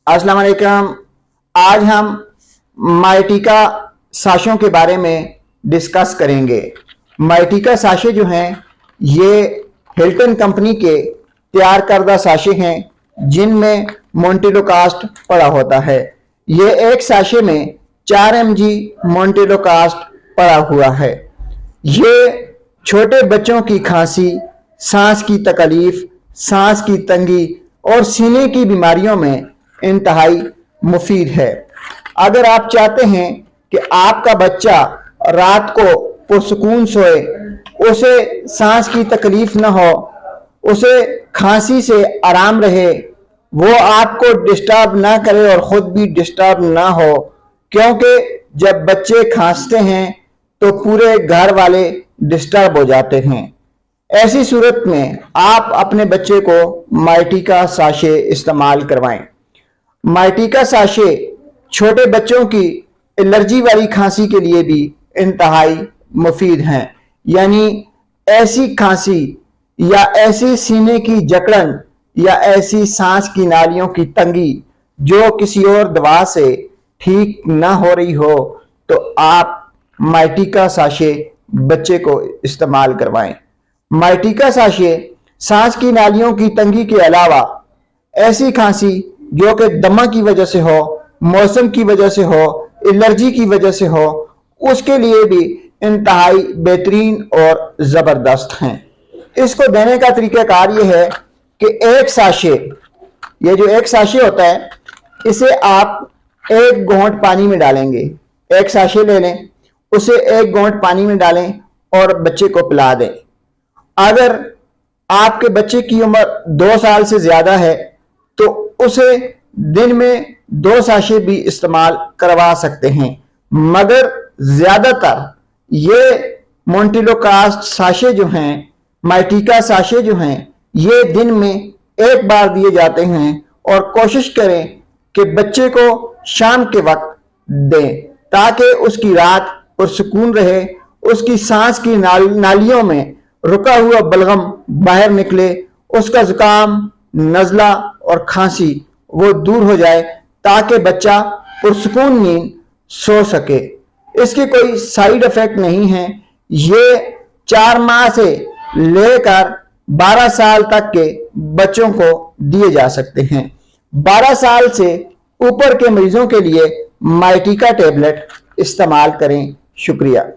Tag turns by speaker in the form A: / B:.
A: अस्सलाम वालेकुम। आज हम माइटिका साशों के बारे में डिस्कस करेंगे। माइटिका साशे जो हैं ये हिल्टन कंपनी के तैयार करदा साशे हैं जिनमें मोंटेलो कास्ट पड़ा होता है। ये एक साशे में 4 mg मोंटेलो कास्ट पड़ा हुआ है। ये छोटे बच्चों की खांसी, सांस की तकलीफ, सांस की तंगी और सीने की बीमारियों में इंतहाई मुफीद है। अगर आप चाहते हैं कि आपका बच्चा रात को पुरसुकून सोए, उसे सांस की तकलीफ न हो, उसे खांसी से आराम रहे, वो आपको डिस्टर्ब ना करे और ख़ुद भी डिस्टर्ब ना हो, क्योंकि जब बच्चे खांसते हैं तो पूरे घर वाले डिस्टर्ब हो जाते हैं। ऐसी सूरत में आप अपने बच्चे को माइटिका साशे इस्तेमाल करवाएं। माइटिका साशे छोटे बच्चों की एलर्जी वाली खांसी के लिए भी इंतहाई मुफीद हैं। यानी ऐसी खांसी या ऐसी सीने की जकड़न या ऐसी सांस की नालियों की तंगी जो किसी और दवा से ठीक ना हो रही हो, तो आप माइटिका साशे बच्चे को इस्तेमाल करवाएं। माइटिका साशे सांस की नालियों की तंगी के अलावा ऐसी खांसी जो कि दमा की वजह से हो, मौसम की वजह से हो, एलर्जी की वजह से हो, उसके लिए भी इंतहाई बेहतरीन और ज़बरदस्त हैं। इसको देने का तरीक़ाकार ये है कि एक साशे, ये जो एक साशे होता है, इसे आप 1 घोंट पानी में डालेंगे। एक साशे ले लें, उसे 1 घोंट पानी में डालें और बच्चे को पिला दें। अगर आपके बच्चे की उम्र 2 साल से ज़्यादा है तो उसे दिन में 2 साशे भी इस्तेमाल करवा सकते हैं, मगर ज़्यादातर ये मोंटेलो कास्ट साशे जो हैं, माइटिका साशे जो हैं, ये दिन में 1 बार दिए जाते हैं और कोशिश करें कि बच्चे को शाम के वक्त दें ताकि उसकी रात पुरसुकून रहे, उसकी सांस की नालियों में रुका हुआ बलगम बाहर निकले, उसका जुकाम, नज़ला और खांसी वो दूर हो जाए ताकि बच्चा पुरसुकून नींद सो सके। इसके कोई साइड इफेक्ट नहीं है। ये 4 माह से लेकर 12 साल तक के बच्चों को दिए जा सकते हैं। 12 साल से ऊपर के मरीजों के लिए माइटिका टेबलेट इस्तेमाल करें। शुक्रिया।